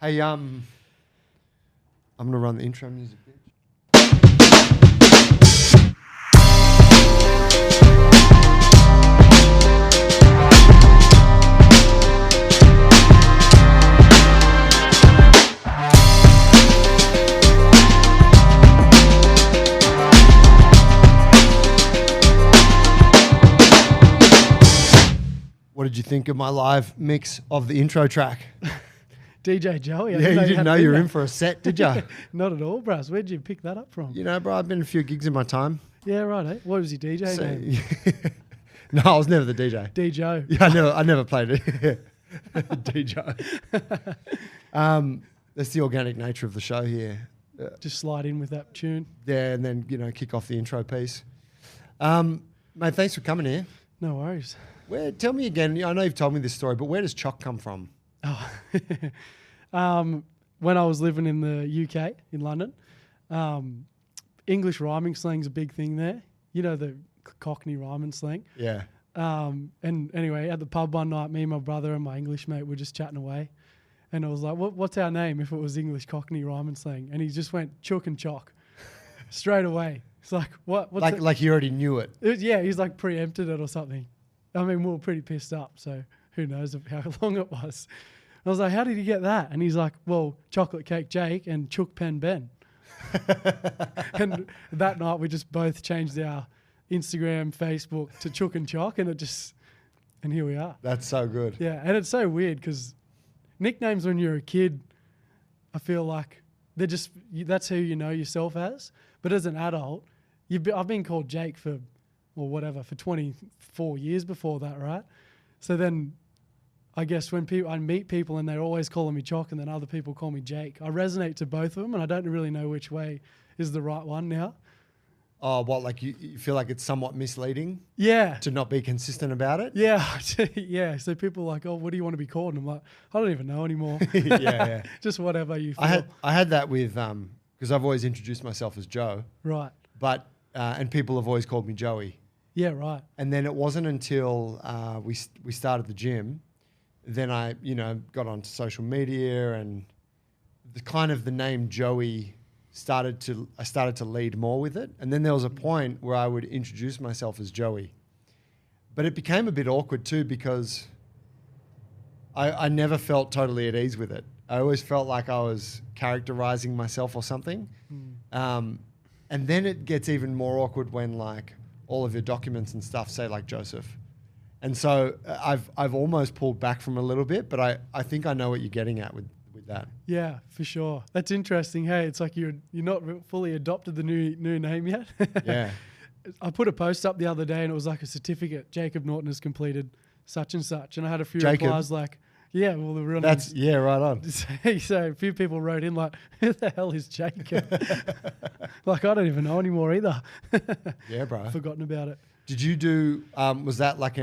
Hey, I'm gonna run the intro music, bitch. What did you think of my live mix of the intro track? DJ Joey. Yeah, you didn't know you were in for a set, did you? Not at all, bros. Where'd you pick that up from? You know, bro, I've been in a few gigs in my time. Yeah, right. Eh? What was your DJ name? No, I was never the DJ. DJ. Yeah, I never played it. DJ. That's the organic nature of the show here. Just slide in with that tune. Yeah, and then, kick off the intro piece. Mate, thanks for coming here. No worries. Tell me again, I know you've told me this story, but where does Choc come from? Oh, when I was living in the UK, in London, English rhyming slang's a big thing there. You know, the Cockney rhyming slang. Yeah. And anyway, at the pub one night, me and my brother and my English mate were just chatting away. And I was like, what's our name if it was English Cockney rhyming slang? And he just went, Chook and Choc. Straight away. It's like, what? What's like you already knew it. Yeah, he's like preempted it or something. I mean, we were pretty pissed up, so who knows how long it was. I was like, how did he get that? And he's like, well, Chocolate Cake Jake and Chook Pen Ben. And that night we just both changed our Instagram, Facebook to Chook and Choc, and here we are. That's so good. Yeah, and it's so weird because nicknames when you're a kid, I feel like that's who you know yourself as. But as an adult, I've been called Jake for 24 years before that, right? So then I guess when I meet people and they're always calling me Choc and then other people call me Jake, I resonate to both of them and I don't really know which way is the right one now. Oh, what, like you feel like it's somewhat misleading? Yeah. To not be consistent about it? Yeah. Yeah. So people are like, oh, what do you want to be called? And I'm like, I don't even know anymore. Yeah. Just whatever you feel. I had that with, because I've always introduced myself as Joe. Right. But, and people have always called me Joey. Yeah, right. And then it wasn't until we started the gym, then I, got onto social media and the name Joey I started to lead more with it. And then there was a point where I would introduce myself as Joey. But it became a bit awkward too because I never felt totally at ease with it. I always felt like I was characterizing myself or something. And then it gets even more awkward when like all of your documents and stuff say like Joseph. And so I've almost pulled back from a little bit, but I think I know what you're getting at with that. Yeah, for sure. That's interesting. Hey, it's like you're not fully adopted the new name yet. Yeah. I put a post up the other day and it was like a certificate. Jacob Norton has completed such and such. And I had a few replies like, yeah, well, the real That's, yeah, right on. So a few people wrote in like, who the hell is Jacob? Like, I don't even know anymore either. Yeah, bro. I've forgotten about it. Did you do, was that like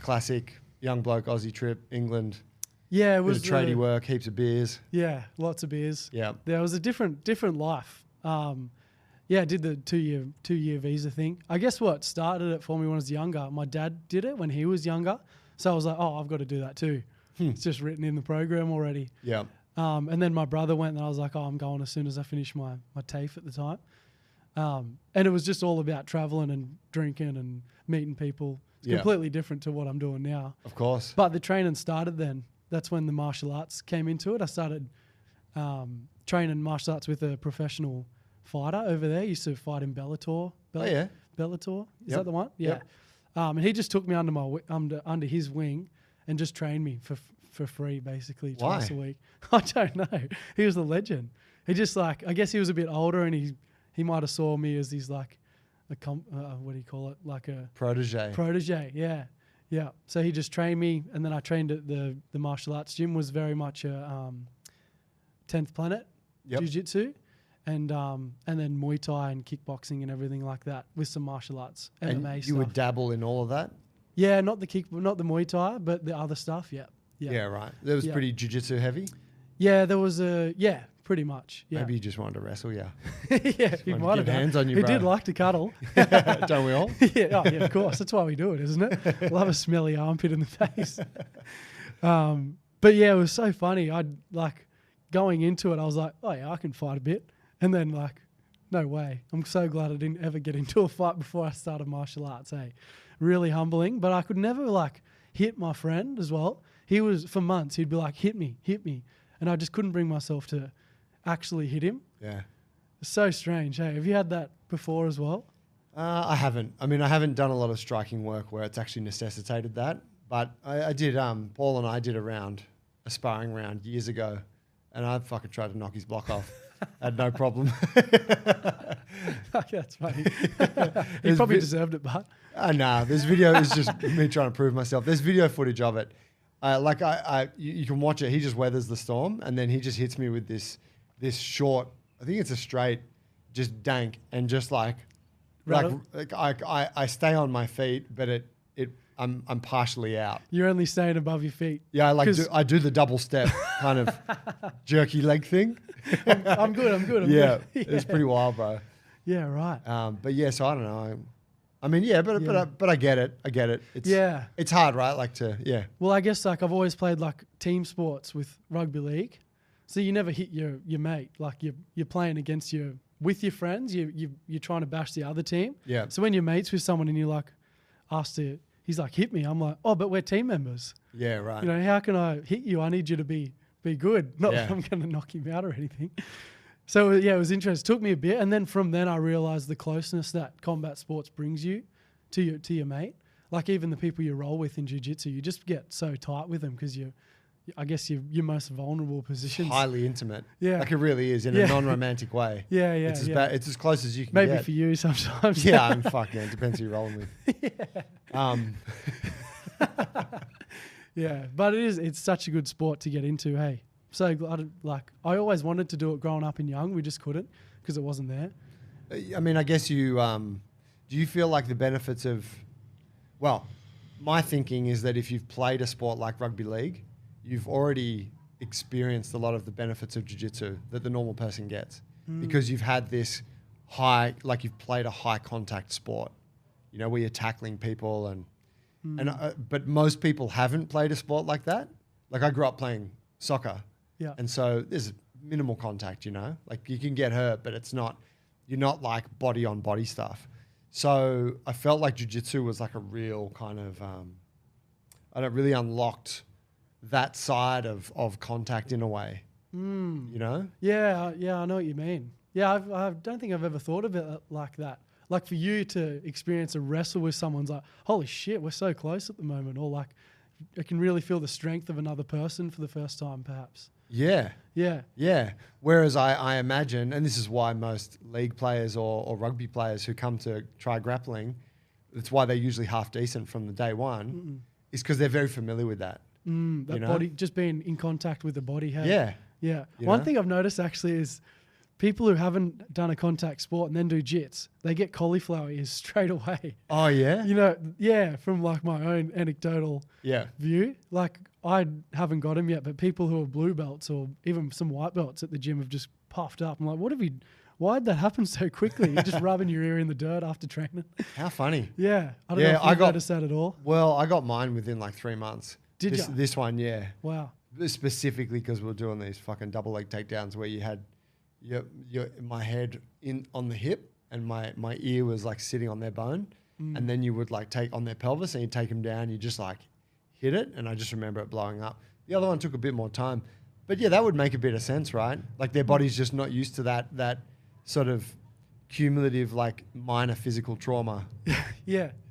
classic young bloke Aussie trip, England? Yeah, it was tradie work, heaps of beers. Yeah, lots of beers. Yeah. There was a different life. Yeah, I did the two-year visa thing. I guess what started it for me when I was younger, my dad did it when he was younger. So I was like, oh, I've got to do that too. It's just written in the program already. Yeah. And then my brother went and I was like, oh, I'm going as soon as I finish my TAFE at the time. And it was just all about traveling and drinking and meeting people. It's completely different to what I'm doing now. Of course. But the training started then. That's when the martial arts came into it. I started training martial arts with a professional fighter over there. He used to fight in Bellator. Bellator? Is that the one? Yeah. Yep. And he just took me under his wing and just trained me for free, basically, twice a week. I don't know. He was a legend. He just I guess he was a bit older and he might have saw me as he's like what do you call it? Like a protege. Protege, yeah. Yeah. So he just trained me and then I trained at the martial arts gym. Was very much a 10th Planet jiu-jitsu and then Muay Thai and kickboxing and everything like that with some martial arts, MMA and stuff. You would dabble in all of that? Yeah, not the Muay Thai, but the other stuff, yeah. Yeah, right. That was pretty jiu-jitsu heavy? Yeah, there was pretty much. Yeah. Maybe you just wanted to wrestle, yeah. Yeah, he might have hands on you, He bro. did like to cuddle. Don't we all? Yeah, of course. That's why we do it, isn't it? We'll have a smelly armpit in the face. But yeah, it was so funny. going into it, I was like, oh yeah, I can fight a bit. And then like, no way. I'm so glad I didn't ever get into a fight before I started martial arts. Hey, really humbling. But I could never like hit my friend as well. He was, for months, he'd be like, hit me. And I just couldn't bring myself to actually hit him. Yeah. It's so strange. Hey, have you had that before as well? I haven't. I mean, I haven't done a lot of striking work where it's actually necessitated that. But I did, Paul and I did a sparring round years ago, and I fucking tried to knock his block off. I had no problem. That's funny. He probably deserved it, but. Nah, this video is just me trying to prove myself. There's video footage of it. You can watch it. He just weathers the storm, and then he just hits me with this short, I think it's a straight, just dank, and just I stay on my feet, but I'm partially out. You're only staying above your feet. Yeah, I do the double step kind of jerky leg thing. I'm good. Yeah, it's pretty wild, bro. Yeah, right. But yeah, so I don't know. I mean, yeah, but I get it. It's hard, right? Well, I guess like I've always played like team sports with rugby league, so you never hit your mate. Like you're playing with your friends. You're trying to bash the other team. Yeah. So when you're mates with someone and you're like asked to, he's like, hit me. I'm like, oh, but we're team members. Yeah, right. You know, how can I hit you? I need you to be good. Not that I'm going to knock him out or anything. So yeah, it was interesting. It took me a bit, and then from then I realized the closeness that combat sports brings you to your mate. Like even the people you roll with in jiu-jitsu, you just get so tight with them because I guess your most vulnerable positions. Highly intimate. Yeah. Like it really is in a non-romantic way. Yeah. It's as close as you can Maybe get. for you sometimes. Yeah, I'm fucking. It depends who you're rolling with. Yeah, but it's such a good sport to get into. Hey, so glad. Like I always wanted to do it growing up and young. We just couldn't because it wasn't there. I mean, I guess you do you feel like the benefits of, well, my thinking is that if you've played a sport like rugby league, you've already experienced a lot of the benefits of jiu-jitsu that the normal person gets because you've had this you've played a high contact sport, you know, where you're tackling people but most people haven't played a sport like that. Like I grew up playing soccer. Yeah. And so there's minimal contact, you know, like you can get hurt, but you're not like body on body stuff. So I felt like jiu-jitsu was like a real kind of, really unlocked that side of contact in a way, you know? Yeah, I know what you mean. Yeah, I don't think I've ever thought of it like that. Like for you to experience a wrestle with someone's like, holy shit, we're so close at the moment. Or like, I can really feel the strength of another person for the first time, perhaps. Yeah. Yeah. Yeah. Whereas I imagine, and this is why most league players or rugby players who come to try grappling, it's why they're usually half decent from the day one, is because they're very familiar with that. That body, just being in contact with the body. Hey? Yeah. Yeah. One thing I've noticed actually is people who haven't done a contact sport and then do jits, they get cauliflower ears straight away. Oh, yeah? You know, yeah, from like my own anecdotal view. Like I haven't got them yet, but people who are blue belts or even some white belts at the gym have just puffed up. I'm like, why'd that happen so quickly? You're just rubbing your ear in the dirt after training. How funny. Yeah. I don't know if you've noticed that at all. Well, I got mine within like 3 months. Did you? This one, yeah. Wow. Specifically because we were doing these fucking double leg takedowns where you had my head on the hip and my ear was like sitting on their bone, and then you would like take on their pelvis and you take them down, you just like hit it, and I just remember it blowing up. The other one took a bit more time, but yeah, that would make a bit of sense, right? Like their body's just not used to that sort of cumulative like minor physical trauma.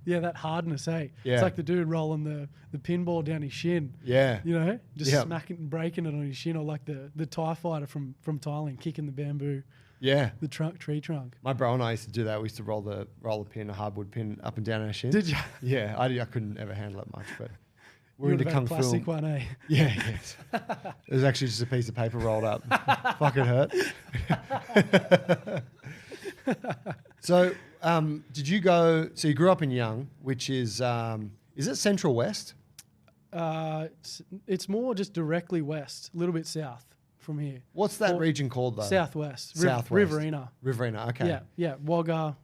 Yeah, that hardness, hey? Yeah. It's like the dude rolling the pinball down his shin. Yeah. You know, just smacking and breaking it on his shin, or like the TIE fighter from Thailand kicking the bamboo. Yeah. The tree trunk. My bro and I used to do that. We used to roll a pin, a hardwood pin up and down our shin. Did you? Yeah, I couldn't ever handle it much, but we're You into would've had kung a fu. plastic one, eh? Yeah, yes. It was actually just a piece of paper rolled up. Fucking hurt. So, did you go? So you grew up in Young, which is it Central West? It's more just directly west, a little bit south from here. What's that region called though? Southwest. Southwest. Riverina. Riverina. Okay. Yeah. Wagga,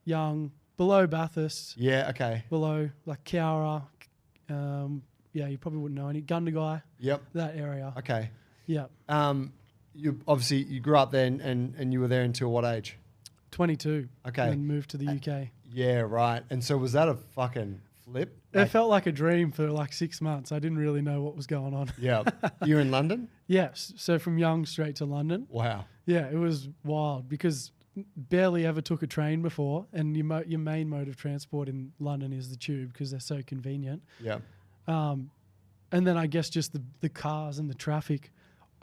Young, below Bathurst. Yeah. Okay. Below like Cowra. You probably wouldn't know any. Gundagai. Yep. That area. Okay. Yeah. you grew up there and you were there until what age? 22. Okay. And then moved to the UK. Yeah, right. And so was that a fucking flip? It felt like a dream for like 6 months. I didn't really know what was going on. Yeah. You're in London? Yes. So from young straight to London. Wow. Yeah, it was wild because barely ever took a train before, and your main mode of transport in London is the tube because they're so convenient. Yeah. And then I guess just the cars and the traffic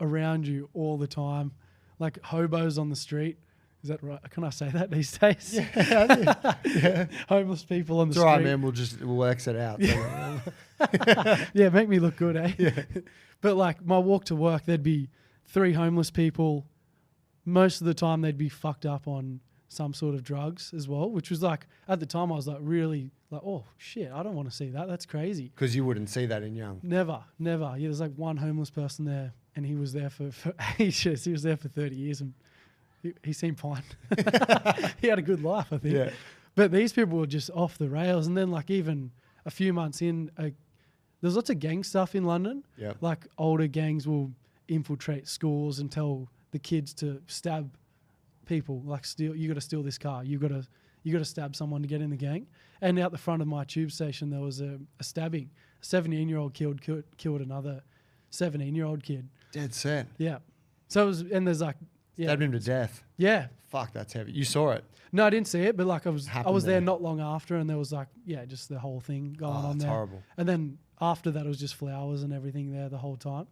around you all the time, like hobos on the street. Is that right? Can I say that these days? Yeah. Yeah. Homeless people on the It's street. all right, man. We'll exit out. Yeah, make me look good, eh? Yeah. But like my walk to work, there'd be 3 homeless people. Most of the time they'd be fucked up on some sort of drugs as well, which was like, at the time I was like really like, oh shit, I don't want to see that. That's crazy. Because you wouldn't see that in Young. Never. Yeah, there's like one homeless person there and he was there for ages. He was there for 30 years and he seemed fine. He had a good life, I think. Yeah. But these people were just off the rails. And then like even a few months in, there's lots of gang stuff in London. Yeah. Like older gangs will infiltrate schools and tell the kids to stab people, like you got to steal this car. You got to stab someone to get in the gang. And out the front of my tube station, there was a stabbing. A 17-year-old killed another 17-year-old kid. Dead set. Yeah. So it was, and there's like, yeah. Stabbed him to death. Yeah. Fuck, that's heavy. You saw it. No, I didn't see it, but like I was Happened there there. not long after, and there was like, yeah, just the whole thing going on That's there. horrible. And then after that, it was just flowers and everything there the whole time.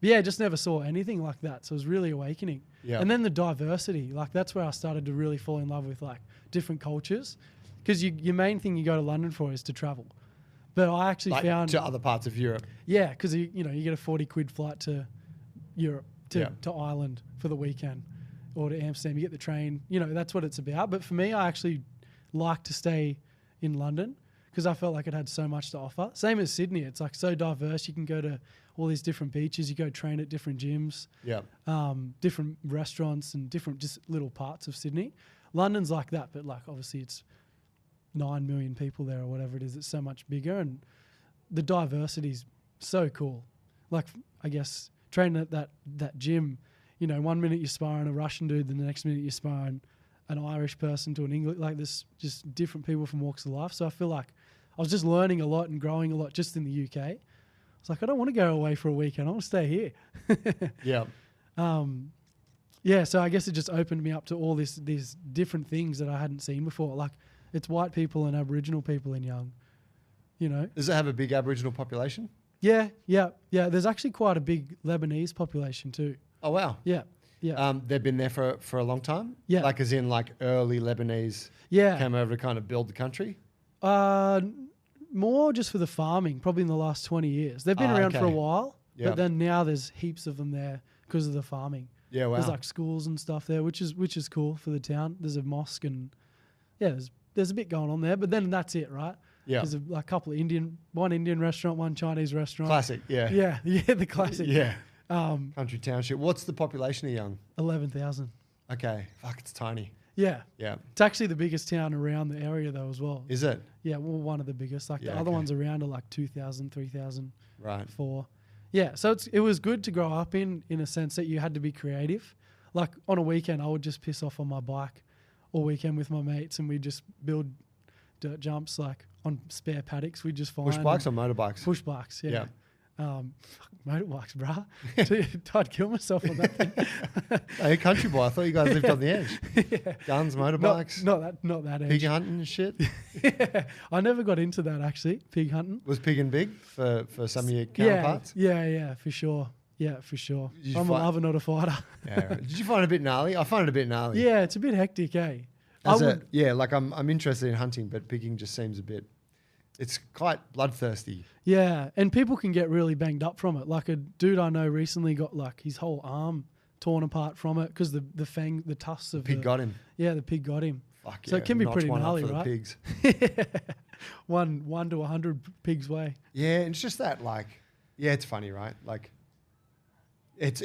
But yeah, just never saw anything like that. So it was really awakening. Yeah. And then the diversity, like that's where I started to really fall in love with like different cultures, because your main thing you go to London for is to travel. But I actually Like found to other parts of Europe. yeah, because you get a 40 quid flight to Europe Yeah. to Ireland for the weekend, or to Amsterdam. You get the train. That's what it's about. But for me, I actually like to stay in London because I felt like it had so much to offer. Same as Sydney. It's like so diverse. You can go to all these different beaches. You go train at different gyms, Yeah. different restaurants, and different just little parts of Sydney. London's like that, but like obviously it's 9 million people there or whatever it is. It's so much bigger, and the diversity's so cool. Like I guess training at that gym, 1 minute you're sparring a Russian dude, then the next minute you're sparring an Irish person to an English, like this, just different people from walks of life. So I feel like I was just learning a lot and growing a lot just in the UK. It's like, I don't want to go away for a weekend. I want to stay here. Yeah. Yeah, so I guess it just opened me up to all these different things that I hadn't seen before. Like it's white people and Aboriginal people in Young, Does it have a big Aboriginal population? Yeah. There's actually quite a big Lebanese population too. Oh, wow. Yeah. They've been there for a long time? Yeah. Like as in like early Lebanese Yeah. came over to kind of build the country? More just for the farming, probably in the last 20 years. They've been around for a okay. while, Yeah. but then now there's heaps of them there because of the farming. Yeah, wow. There's like schools and stuff there, which is cool for the town. There's a mosque and yeah, there's a bit going on there, but then that's it, right? Yeah. There's a couple of one Indian restaurant, one Chinese restaurant. Classic, yeah. Yeah, the classic. Yeah. Country township. What's the population of Young? 11,000. Okay. Fuck, it's tiny. Yeah. Yeah. It's actually the biggest town around the area though as well. Is it? Yeah, well, one of the biggest. Like Yeah, the other okay. ones around are like 2,000, 3,000. Right. 4. Yeah, so it was good to grow up in a sense that you had to be creative. Like on a weekend, I would just piss off on my bike all weekend with my mates, and we'd just build dirt jumps like on spare paddocks. We'd just find Push bikes or motorbikes? push bikes. Yeah. Yeah. Fuck, motorbikes, bruh. Dude, I'd kill myself on that thing. Hey, country boy, I thought you guys lived on the edge. Yeah. Guns, motorbikes, Not that edge. pig hunting and shit. Yeah. I never got into that actually. Pig hunting. Was pigging big for some of your counterparts? Yeah, for sure. Yeah, for sure. Did you I'm a lover, not a fighter. Yeah, right. Did you find it a bit gnarly? I find it a bit gnarly. Yeah, it's a bit hectic, eh? Like I'm interested in hunting, but pigging just seems a bit. It's quite bloodthirsty. Yeah, and people can get really banged up from it. Like a dude I know recently got like his whole arm torn apart from it because the tusks of Pig got him. Yeah, the pig got him. Fuck So yeah, it can be notch pretty one up gnarly, for the right? pigs. one to 100 pigs way. Yeah, and it's just that like, yeah, it's funny, right? Like, it's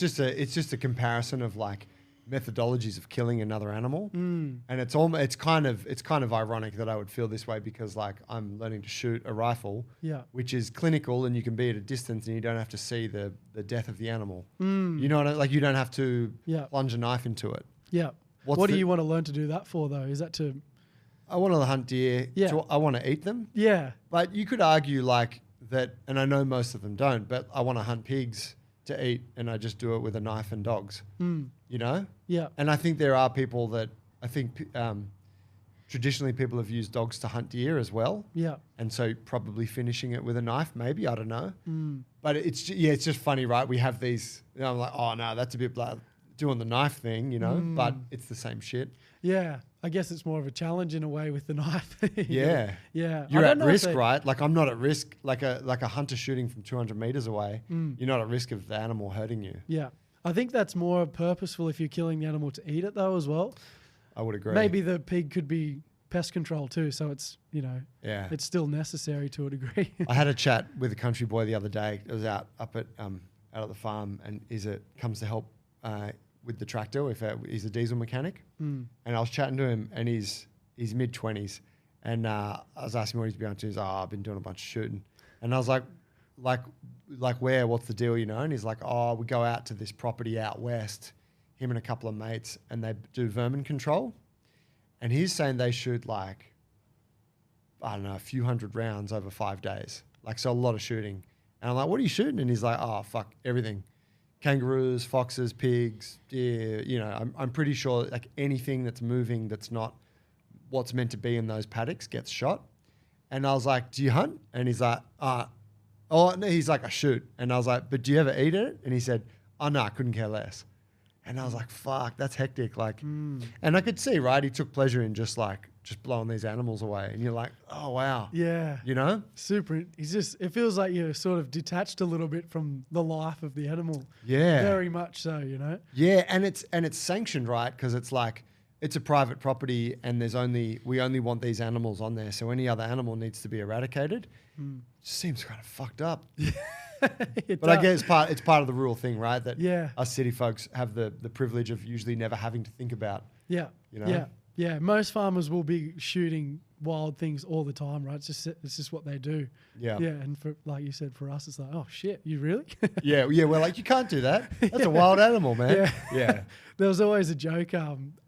just a comparison of like methodologies of killing another animal. And it's kind of ironic that I would feel this way because like I'm learning to shoot a rifle, which is clinical and you can be at a distance and you don't have to see the death of the animal. You know what like you don't have to plunge a knife into it. Yeah. What do you want to learn to do that for though? Is that to... I want to hunt deer. Yeah. I want to eat them. Yeah. But you could argue like that, and I know most of them don't, but I want to hunt pigs to eat and I just do it with a knife and dogs, you know? Yeah. And I think there are people that I think traditionally people have used dogs to hunt deer as well. Yeah. And so probably finishing it with a knife, maybe, I don't know. But it's just funny, right? We have these, you know, I'm like, oh no, that's a bit like doing the knife thing, you know, but it's the same shit. Yeah. I guess it's more of a challenge in a way with the knife. Yeah. Yeah. You're at risk, right? Like I'm not at risk, like a hunter shooting from 200 meters away. You're not at risk of the animal hurting you. Yeah. I think that's more purposeful if you're killing the animal to eat it though as well. I would agree. Maybe the pig could be pest control too. So it's, you know, it's still necessary to a degree. I had a chat with a country boy the other day. I was out at the farm and comes to help with the tractor if he's a diesel mechanic. And I was chatting to him and he's mid-20s. And I was asking what he's been up to. He's like, I've been doing a bunch of shooting. And I was like where? What's the deal, you know? And he's like, we go out to this property out west, him and a couple of mates, and they do vermin control. And he's saying they shoot like, I don't know, a few hundred rounds over 5 days. Like, so a lot of shooting. And I'm like, what are you shooting? And he's like, fuck, everything. Kangaroos, foxes, pigs, deer, you know, I'm pretty sure like anything that's moving that's not what's meant to be in those paddocks gets shot. And I was like, do you hunt? And he's like, no, he's like, I shoot. And I was like, but do you ever eat it? And he said, oh no, I couldn't care less. And I was like, fuck, that's hectic. Like, and I could see, right? He took pleasure in just blowing these animals away. And you're like, oh, wow. Yeah. You know? Super. It feels like you're sort of detached a little bit from the life of the animal. Yeah. Very much so, you know? Yeah. And it's sanctioned, right? Because it's like, it's a private property and we only want these animals on there. So any other animal needs to be eradicated. Just seems kind of fucked up. But I guess it's part of the rural thing, right? That us city folks have the privilege of usually never having to think about. Yeah. You know? Yeah. Most farmers will be shooting wild things all the time, right? It's just what they do. Yeah. Yeah. And for, like you said, for us, it's like, oh shit, you really? Yeah. We're like, you can't do that. That's a wild animal, man. Yeah. There was always a joke.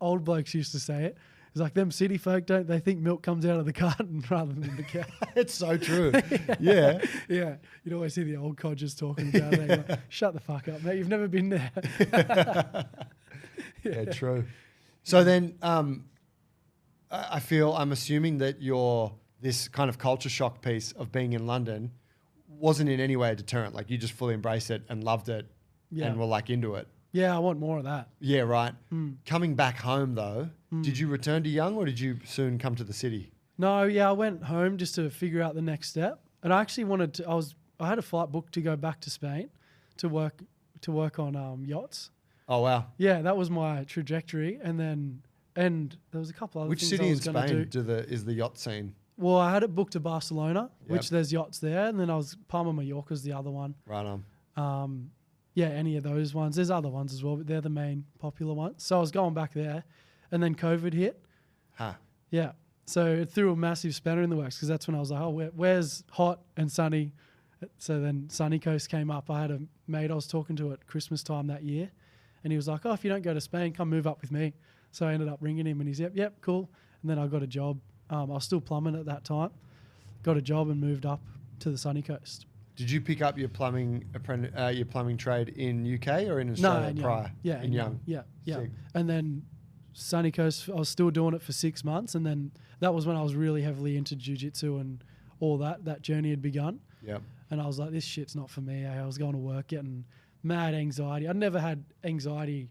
Old blokes used to say it. It's like them city folk they think milk comes out of the carton rather than the cow. It's so true. Yeah. Yeah. You'd always hear the old codgers talking about it. Like, shut the fuck up, mate. You've never been there. Yeah, true. So then I'm assuming that this kind of culture shock piece of being in London wasn't in any way a deterrent. Like you just fully embraced it and loved it and were like into it. Yeah, I want more of that. Yeah, right. Coming back home though, did you return to Young or did you soon come to the city? No, I went home just to figure out the next step. And I actually I had a flight booked to go back to Spain to work on yachts. Oh wow. Yeah, that was my trajectory. And there was a couple other Which things city I in was Spain is the yacht scene? Well, I had it booked to Barcelona, which there's yachts there, and then I was Palma Mallorca's the other one. Right on. Yeah, any of those ones. There's other ones as well, but they're the main popular ones. So I was going back there, and then COVID hit. Yeah. So it threw a massive spanner in the works because that's when I was like, oh, where's hot and sunny? So then Sunny Coast came up. I had a mate I was talking to at Christmas time that year, and he was like, oh, if you don't go to Spain, come move up with me. So I ended up ringing him, and he's, yep, cool. And then I got a job. I was still plumbing at that time. Got a job and moved up to the Sunny Coast. Did you pick up your plumbing trade in UK or in Australia prior? Yeah, in Young. Yeah. Sick. And then Sunny Coast, I was still doing it for 6 months, and then that was when I was really heavily into jiu-jitsu and all that. That journey had begun. Yep. And I was like, this shit's not for me. I was going to work, getting mad anxiety. I'd never had anxiety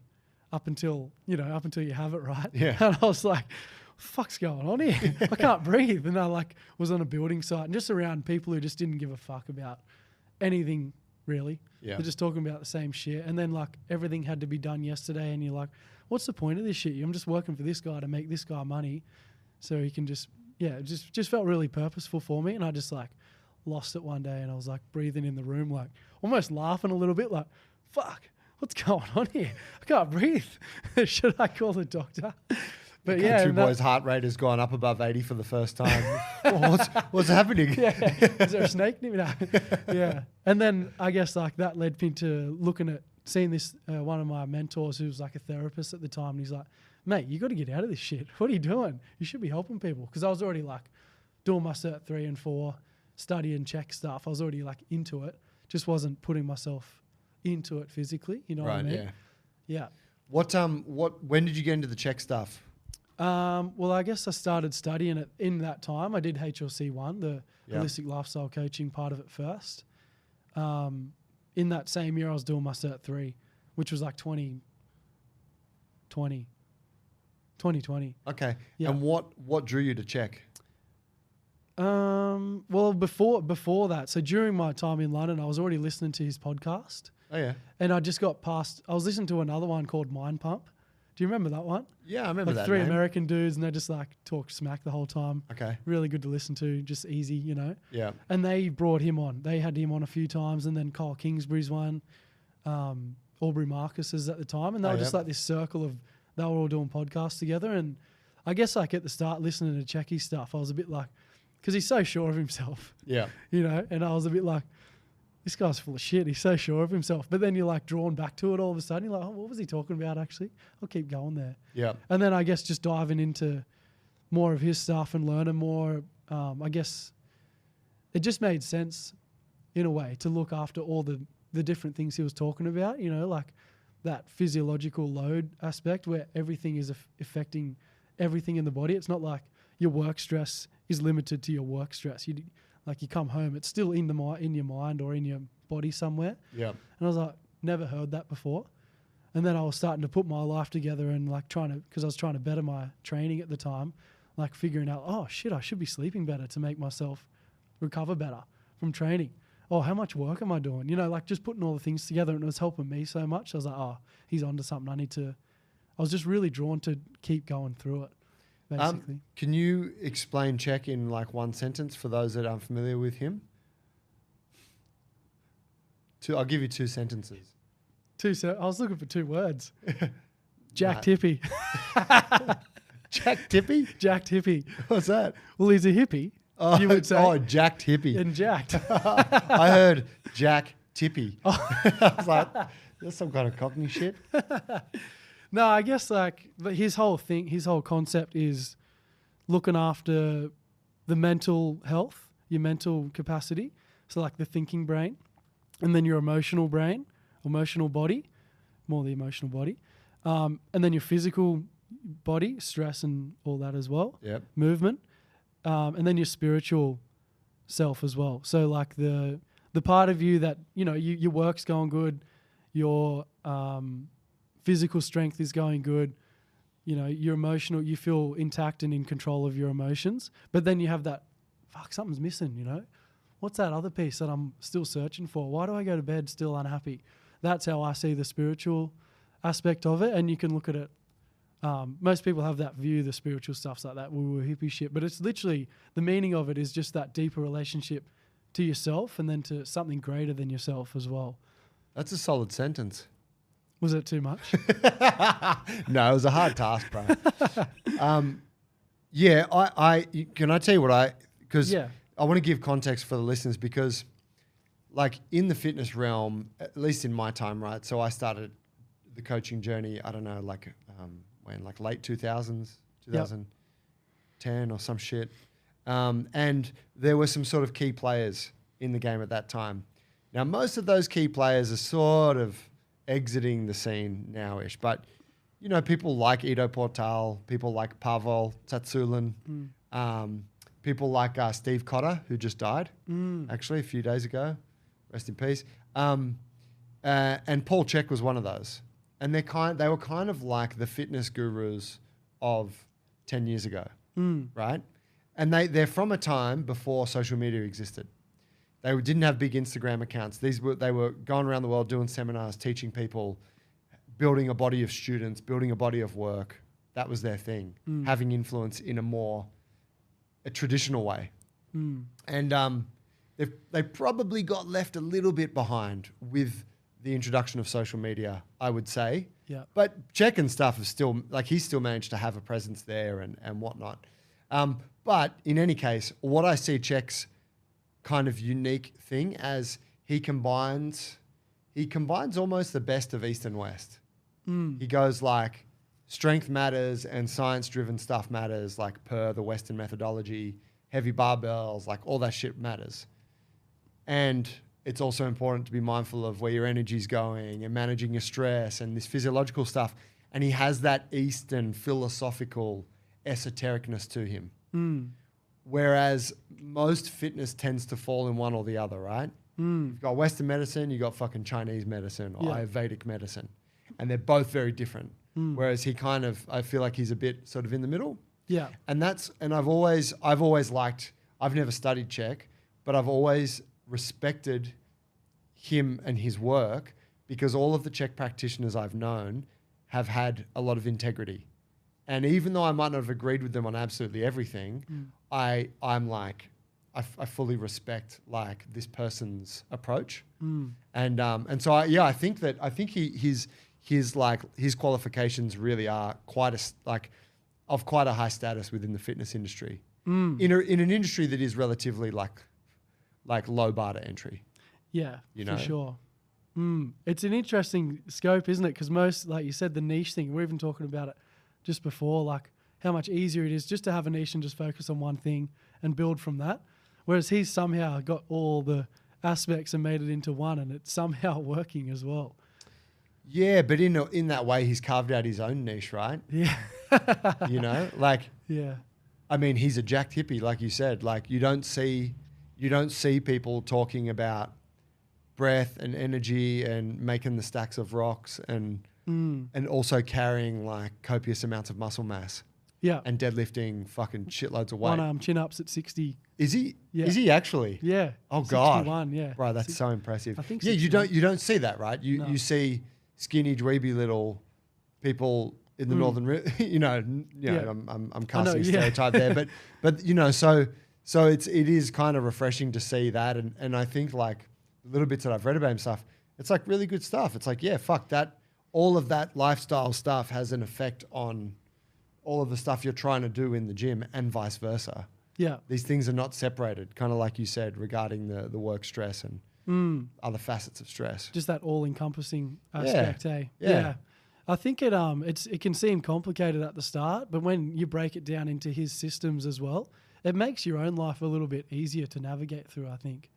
up until you have it, right? Yeah. And I was like, fuck's going on here? I can't breathe. And I was on a building site and just around people who just didn't give a fuck about anything really. Yeah. They're just talking about the same shit. And then everything had to be done yesterday, and you're like, what's the point of this shit? I'm just working for this guy to make this guy money so he can it just felt really purposeful for me. And I just lost it one day, and I was breathing in the room, almost laughing a little bit, fuck, what's going on here? I can't breathe. Should I call the doctor? But The country boy's heart rate has gone up above 80 for the first time. What's happening? Yeah. Is there a snake? No. Yeah. And then I guess like that led me to seeing this, one of my mentors who was like a therapist at the time. And he's like, mate, you got to get out of this shit. What are you doing? You should be helping people. Because I was already like doing my Cert 3 and 4, studying Chek stuff. I was already like into it. Just wasn't putting myself into it physically. You know what I mean? Yeah. Yeah. When did you get into the Chek stuff? Well, I guess I started studying it in that time. I did HLC1, the holistic lifestyle coaching part of it first. In that same year, I was doing my Cert 3, which was like 2020. Okay. Yeah. And what drew you to Chek? Well, before that, so during my time in London, I was already listening to his podcast. Oh, yeah. And I just got past, I was listening to another one called Mind Pump. Do you remember that one? Yeah, I remember like that three name. American dudes, and they just like talk smack the whole time. Okay. Really good to listen to, just easy, you know. Yeah. And they brought him on. They had him on a few times, and then Kyle Kingsbury's one, Aubrey Marcus's at the time, and they were just like this circle of, they were all doing podcasts together. And I guess like at the start, listening to Chek's stuff, I was a bit like, because he's so sure of himself. Yeah. You know, and I was a bit like, this guy's full of shit. He's so sure of himself. But then you're like drawn back to it all of a sudden. You're like, oh, what was he talking about actually? I'll keep going there. Yeah. And then I guess just diving into more of his stuff and learning more, I guess it just made sense in a way to look after all the different things he was talking about, you know, like that physiological load aspect where everything is affecting everything in the body. It's not like your work stress is limited to your work stress. Like you come home, it's still in your mind or in your body somewhere. Yeah. And I was like, never heard that before. And then I was starting to put my life together and like because I was trying to better my training at the time, like figuring out, oh shit, I should be sleeping better to make myself recover better from training. Oh, how much work am I doing? You know, like just putting all the things together, and it was helping me so much. I was like, oh, he's onto something. I was just really drawn to keep going through it. Basically. Can you explain Chek in like one sentence for those that aren't familiar with him? I'll give you 2 sentences. I was looking for 2 words. Jack Tippy. Jack Tippy? Jack Tippy. What's that? Well, he's a hippie. Oh, you would say. Oh, Jack Tippy. And jacked. I heard Jack Tippy. I was like, that's some kind of Cockney shit. No, I guess like his whole concept is looking after the mental health, your mental capacity. So like the thinking brain, and then your emotional brain, emotional body, more the emotional body, and then your physical body, stress and all that as well. Yep. Movement, and then your spiritual self as well. So like the part of you that, you know, your work's going good, your physical strength is going good, you know, you're emotional, you feel intact and in control of your emotions. But then you have that, fuck, something's missing, you know? What's that other piece that I'm still searching for? Why do I go to bed still unhappy? That's how I see the spiritual aspect of it. And you can look at it. Most people have that view, the spiritual stuff's like that woo-woo hippie shit. But it's literally, the meaning of it is just that deeper relationship to yourself and then to something greater than yourself as well. That's a solid sentence. Was it too much? No, it was a hard task, bro. Yeah, can I tell you because I want to give context for the listeners, because like in the fitness realm, at least in my time, right? So I started the coaching journey, I don't know, like when, like late 2000s, 2010 or some shit. And there were some sort of key players in the game at that time. Now, most of those key players are sort of exiting the scene now-ish, but you know, people like Ido Portal, people like Pavel Tsatsouline, people like Steve Cotter, who just died actually a few days ago, rest in peace. And Paul Chek was one of those, and they were kind of like the fitness gurus of 10 years ago, right? And they're from a time before social media existed. They didn't have big Instagram accounts. They were going around the world doing seminars, teaching people, building a body of students, building a body of work. That was their thing, having influence in a traditional way. And they probably got left a little bit behind with the introduction of social media, I would say. Yeah. But Chek and stuff is still, like, he's still managed to have a presence there and whatnot. But in any case, what I see Chek's kind of unique thing as he combines almost the best of East and West. He goes like strength matters and science-driven stuff matters, like per the Western methodology, heavy barbells, like all that shit matters. And it's also important to be mindful of where your energy's going and managing your stress and this physiological stuff. And he has that Eastern philosophical esotericness to him. Whereas most fitness tends to fall in one or the other, right? You've got Western medicine, you've got fucking Chinese medicine or Ayurvedic medicine. And they're both very different. Whereas he kind of, I feel like he's a bit sort of in the middle. Yeah. And I've always liked, I've never studied Chek, but I've always respected him and his work because all of the Chek practitioners I've known have had a lot of integrity. And even though I might not have agreed with them on absolutely everything, I'm like, I fully respect like this person's approach. And so I think his qualifications really are of quite a high status within the fitness industry. In an industry that is relatively like low bar to entry. Yeah, you know? for sure. It's an interesting scope, isn't it? Because most, like you said, the niche thing, we're even talking about it just before, like how much easier it is just to have a niche and just focus on one thing and build from that. Whereas he's somehow got all the aspects and made it into one, and it's somehow working as well. Yeah, but in that way, he's carved out his own niche, right? Yeah. You know, like, yeah. I mean, he's a jacked hippie, like you said. Like you don't see people talking about breath and energy and making the stacks of rocks and also carrying like copious amounts of muscle mass. Yeah. And deadlifting fucking shitloads of weight. One arm chin ups at 60. Is he? Yeah. Is he actually? Yeah. Oh God. 61, yeah. Right, that's so impressive. I think yeah, 61. you don't see that, right? You see skinny, dweeby little people in the northern, you know, I'm casting a stereotype there, but you know, so it is kind of refreshing to see that, and I think like the little bits that I've read about him stuff, it's like really good stuff. It's like, yeah, fuck that. All of that lifestyle stuff has an effect on all of the stuff you're trying to do in the gym and vice versa. Yeah. These things are not separated, kind of like you said, regarding the work stress and other facets of stress. Just that all-encompassing aspect, eh? Yeah. I think it can seem complicated at the start, but when you break it down into his systems as well, it makes your own life a little bit easier to navigate through, I think.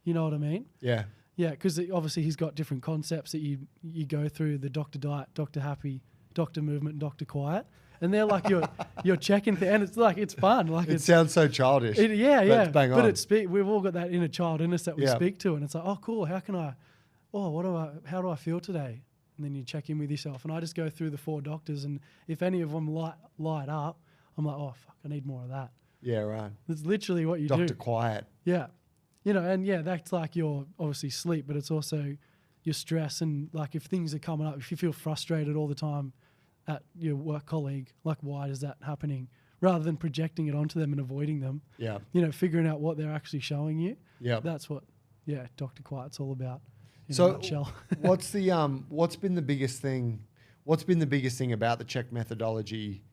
You know what I mean? Yeah. Yeah, because obviously he's got different concepts that you go through, the Dr. Diet, Dr. Happy, Dr. Movement, and Dr. Quiet. And they're like you're checking and it's like it's fun. Like it sounds so childish. Yeah. It's bang on. But we've all got that inner child in us that we speak to, and it's like, oh, cool. How do I feel today? And then you check in with yourself. And I just go through the 4 doctors, and if any of them light up, I'm like, oh fuck, I need more of that. Yeah, right. That's literally what you do. Dr. Quiet. Yeah, you know, and yeah, that's like your obviously sleep, but it's also your stress, and like if things are coming up, if you feel frustrated all the time at your work colleague, like why is that happening? Rather than projecting it onto them and avoiding them. Yeah. You know, figuring out what they're actually showing you. Yeah. That's what Dr. Quiet's all about in a nutshell. what's been the biggest thing about the Chek methodology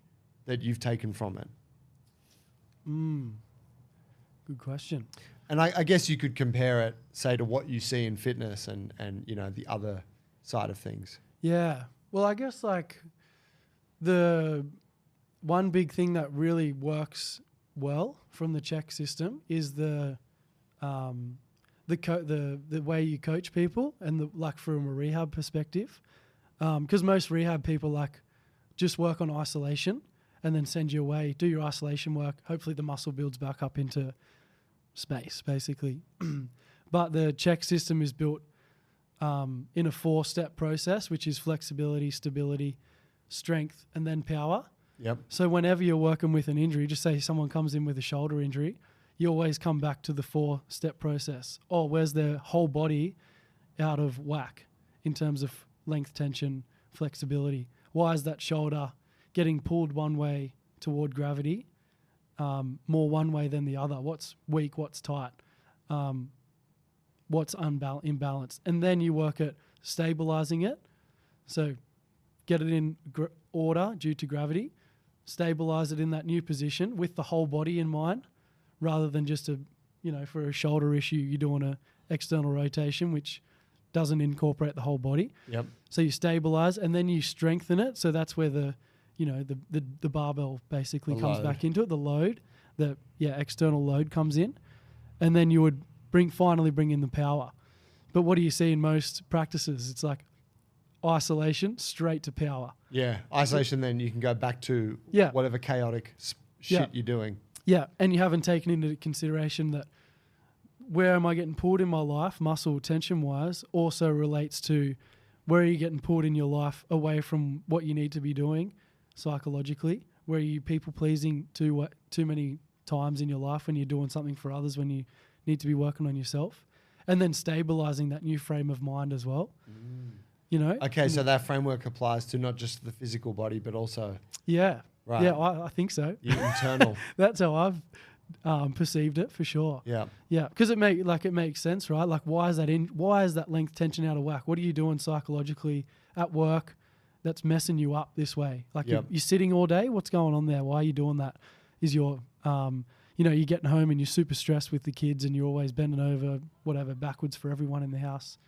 that you've taken from it? Good question. And I guess you could compare it, say, to what you see in fitness and you know, the other side of things. Yeah. Well, I guess like the one big thing that really works well from the Chek system is the way you coach people, and like from a rehab perspective, because most rehab people like just work on isolation and then send you away, do your isolation work. Hopefully the muscle builds back up into space, basically. But the Chek system is built in a 4-step process, which is flexibility, stability, strength, and then power. Yep. So whenever you're working with an injury, just say someone comes in with a shoulder injury, you always come back to the 4-step process. Oh, where's their whole body out of whack in terms of length, tension, flexibility? Why is that shoulder getting pulled one way toward gravity, more one way than the other? What's weak, what's tight, what's imbalanced? And then you work at stabilizing it. So get it in order due to gravity, stabilize it in that new position with the whole body in mind, rather than just for a shoulder issue, you're doing a external rotation, which doesn't incorporate the whole body. Yep. So you stabilize and then you strengthen it. So that's where the barbell basically comes back into it. The load, external load comes in, and then you would finally bring in the power. But what do you see in most practices? It's like isolation straight to power. Yeah, isolation. Then you can go back to whatever chaotic shit you're doing. Yeah, and you haven't taken into consideration that where am I getting pulled in my life, muscle tension wise, also relates to where are you getting pulled in your life away from what you need to be doing psychologically. Where are you people pleasing too many times in your life when you're doing something for others when you need to be working on yourself, and then stabilizing that new frame of mind as well. Okay, so that framework applies to not just the physical body but also right. Yeah, I think so. Internal. That's how I've perceived it for sure. Yeah. Because it makes sense, right? Like, why is that length tension out of whack? What are you doing psychologically at work that's messing you up this way? Like, you're sitting all day. What's going on there? Why are you doing that? Is your you're getting home and you're super stressed with the kids and you're always bending over whatever backwards for everyone in the house,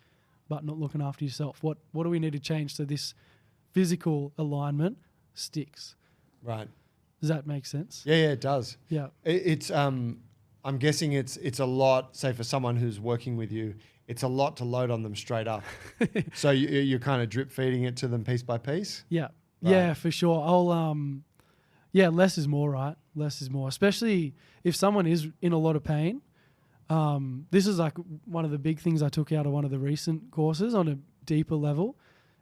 but not looking after yourself. What do we need to change so this physical alignment sticks? Right. Does that make sense? Yeah, it does. Yeah. It's I'm guessing it's a lot, say for someone who's working with you, it's a lot to load on them straight up. So you're kind of drip feeding it to them piece by piece? Yeah. Right. Yeah, for sure. Less is more, right? Less is more, especially if someone is in a lot of pain. This is like one of the big things I took out of one of the recent courses on a deeper level.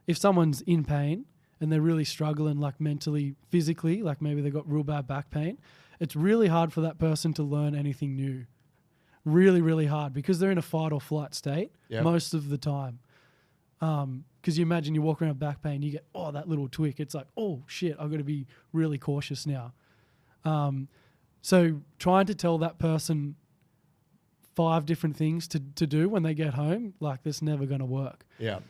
If someone's in pain and they're really struggling, like mentally, physically, like maybe they've got real bad back pain, it's really hard for that person to learn anything new. Really, really hard, because they're in a fight or flight state most of the time. Because you imagine you walk around back pain, you get, that little tweak. It's like, oh shit, I've got to be really cautious now. So trying to tell that person 5 different things to do when they get home, like, that's never going to work. Yeah.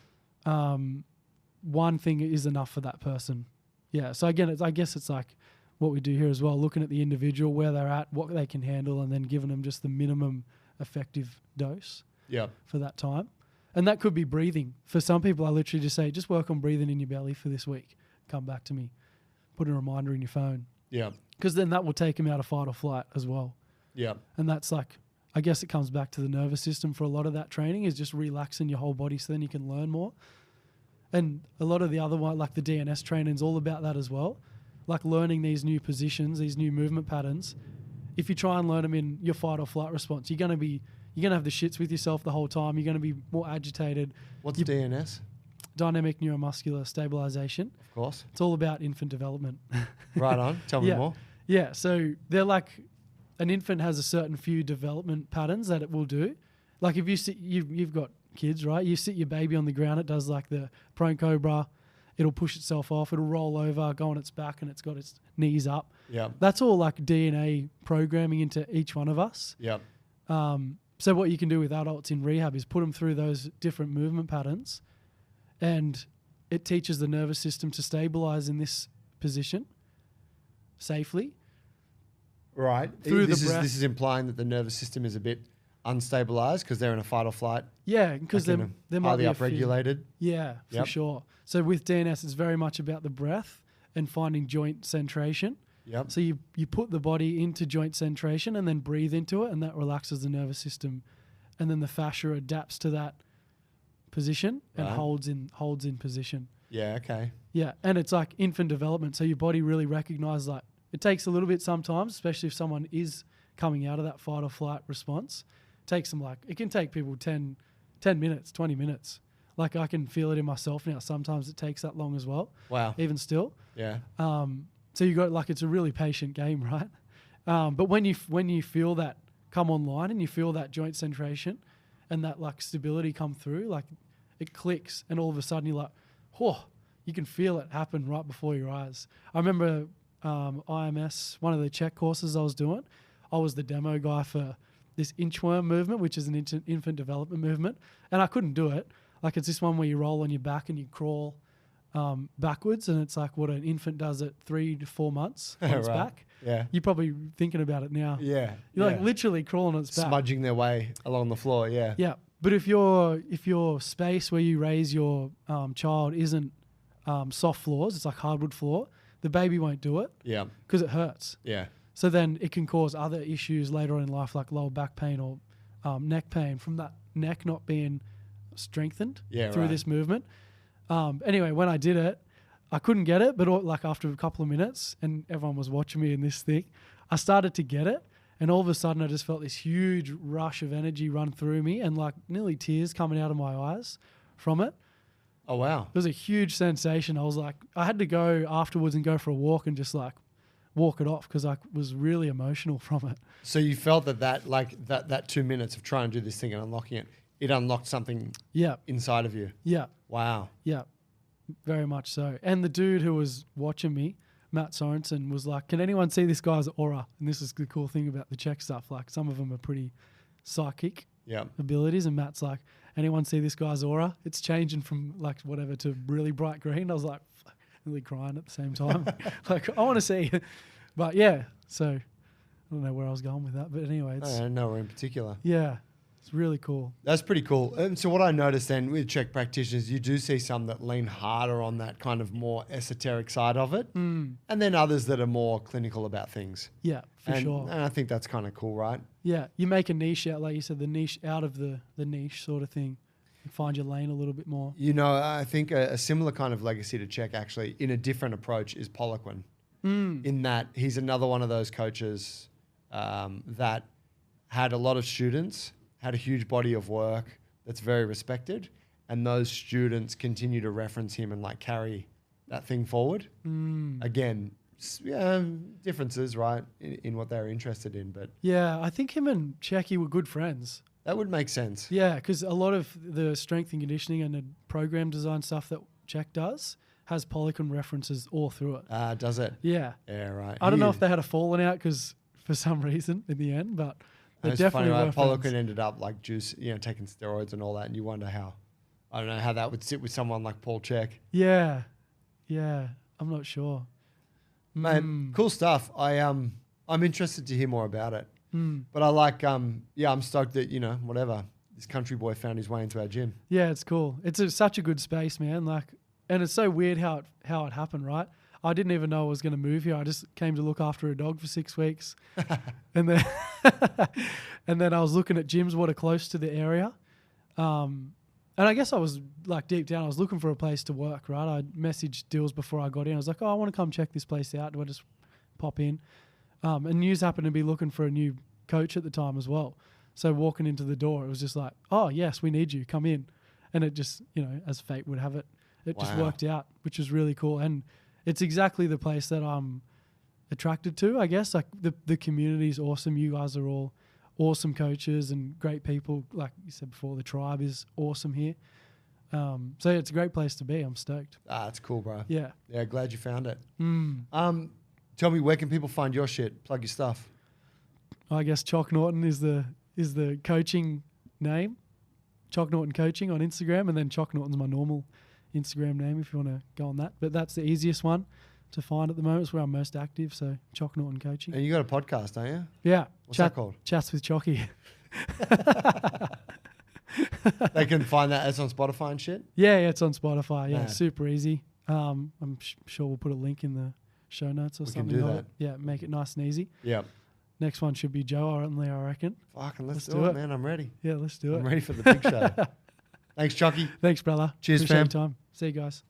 One thing is enough for that person. Yeah. So again, I guess it's like what we do here as well, looking at the individual, where they're at, what they can handle, and then giving them just the minimum effective dose for that time. And that could be breathing. For some people, I literally just say, just work on breathing in your belly for this week. Come back to me. Put a reminder in your phone. Yeah. Because then that will take them out of fight or flight as well. Yeah. And that's like, I guess it comes back to the nervous system for a lot of that training, is just relaxing your whole body so then you can learn more. And a lot of the other one, like the DNS training, is all about that as well. Like learning these new positions, these new movement patterns. If you try and learn them in your fight or flight response, you're going to have the shits with yourself the whole time. You're going to be more agitated. What's DNS? Dynamic neuromuscular stabilization. Of course. It's all about infant development. Right on. Tell me more. Yeah. So they're like, an infant has a certain few development patterns that it will do. Like if you sit, you've got kids, right? You sit your baby on the ground, it does like the prone cobra. It'll push itself off. It'll roll over, go on its back, and it's got its knees up. Yeah. That's all like DNA programming into each one of us. Yeah. So what you can do with adults in rehab is put them through those different movement patterns, and it teaches the nervous system to stabilize in this position safely. Right. This is implying that the nervous system is a bit unstabilized because they're in a fight or flight. Yeah, because they might be upregulated. Yeah, for sure. So with DNS, it's very much about the breath and finding joint centration. Yep. So you put the body into joint centration and then breathe into it, and that relaxes the nervous system, and then the fascia adapts to that position and holds in position. Yeah. Okay. Yeah, and it's like infant development. So your body really recognizes, like, it takes a little bit sometimes, especially if someone is coming out of that fight or flight response. It takes them, like, it can take people 10 minutes, 20 minutes. Like, I can feel it in myself now. Sometimes it takes that long as well. Wow. Even still. Yeah. So you got, like, it's a really patient game, right? But when you feel that come online and you feel that joint centration and that, like, stability come through, like, it clicks, and all of a sudden you're like, oh, you can feel it happen right before your eyes. I remember IMS, one of the Chek courses I was doing, I was the demo guy for this inchworm movement, which is an infant development movement, and I couldn't do it. Like it's this one where you roll on your back and you crawl backwards, and it's like what an infant does at 3 to 4 months on its back. Yeah. You're probably thinking about it now. Yeah. You're like literally crawling on its back. Smudging their way along the floor, yeah. Yeah. But if your space where you raise your child isn't soft floors, it's like hardwood floor, the baby won't do it. Yeah. Because it hurts. Yeah. So then it can cause other issues later on in life, like lower back pain or neck pain from that neck not being strengthened through this movement. Anyway, when I did it, I couldn't get it, but like after a couple of minutes and everyone was watching me in this thing, I started to get it. And all of a sudden I just felt this huge rush of energy run through me and like nearly tears coming out of my eyes from it. Oh, wow. It was a huge sensation. I was like, I had to go afterwards and go for a walk and just like walk it off because I was really emotional from it. So you felt that 2 minutes of trying to do this thing and unlocking it unlocked something inside of you. Yeah. Wow. Yeah, very much so. And the dude who was watching me, Matt Sorensen, was like, can anyone see this guy's aura? And this is the cool thing about the Chek stuff. Like some of them are pretty psychic abilities. And Matt's like, anyone see this guy's aura? It's changing from like whatever to really bright green. I was like, really crying at the same time. Like, I want to see. But yeah, so I don't know where I was going with that. But anyway, I don't know in particular. Yeah. It's really cool. That's pretty cool. And so what I noticed then with Chek practitioners, you do see some that lean harder on that kind of more esoteric side of it. And then others that are more clinical about things. Yeah, for sure. And I think that's kind of cool, right? Yeah. You make a niche out, like you said, the niche out of the niche sort of thing. You find your lane a little bit more. You know, I think a similar kind of legacy to Chek actually in a different approach is Poliquin. In that he's another one of those coaches that had a lot of students, had a huge body of work that's very respected, and those students continue to reference him and like carry that thing forward. Again, differences, right, in what they're interested in. But yeah, I think him and Checky were good friends. That would make sense. Yeah, because a lot of the strength and conditioning and the program design stuff that Chek does has Poliquin references all through it. Does it? Yeah. Yeah, right. I don't know if they had a falling out because for some reason in the end, but it's definitely funny, right? friends. Poliquin ended up like taking steroids and all that, and you wonder how. I don't know how that would sit with someone like Paul Chek. Yeah, I'm not sure. Man, cool stuff. I'm interested to hear more about it. But I like, I'm stoked that whatever this country boy found his way into our gym. Yeah, it's cool. It's such a good space, man. Like, and it's so weird how it happened, right? I didn't even know I was going to move here. I just came to look after a dog for 6 weeks. And then and then I was looking at gyms what are close to the area. And I guess I was like deep down, I was looking for a place to work, right? I messaged Dills before I got in. I was like, I want to come check this place out. Do I just pop in? And News happened to be looking for a new coach at the time as well. So walking into the door, it was just like, oh, yes, we need you. Come in. And it just, as fate would have it, it just worked out, which was really cool. And it's exactly the place that I'm attracted to, I guess. Like the community's awesome. You guys are all awesome coaches and great people. Like you said before, the tribe is awesome here. So it's a great place to be. I'm stoked. It's cool, bro. Yeah. Yeah, glad you found it. Tell me, where can people find your shit? Plug your stuff. I guess Choc Norton is the coaching name. Choc Norton Coaching on Instagram, and then Choc Norton's my normal Instagram name if you want to go on that. But that's the easiest one to find at the moment. It's where I'm most active, so Choc Norton Coaching. And you got a podcast, don't you? Yeah. What's that called? Chats with Chocky. They can find that. It's on Spotify and shit? Yeah, it's on Spotify. Yeah, Man. super easy. I'm sure we'll put a link in the show notes or something. We can do that. Yeah, make it nice and easy. Yeah. Next one should be Joe Orenley, I reckon. Fucking let's do it, man. I'm ready. Yeah, let's do it. I'm ready for the big show. Thanks, Chucky. Thanks, brother. Cheers, Appreciate fam. your time. See you guys.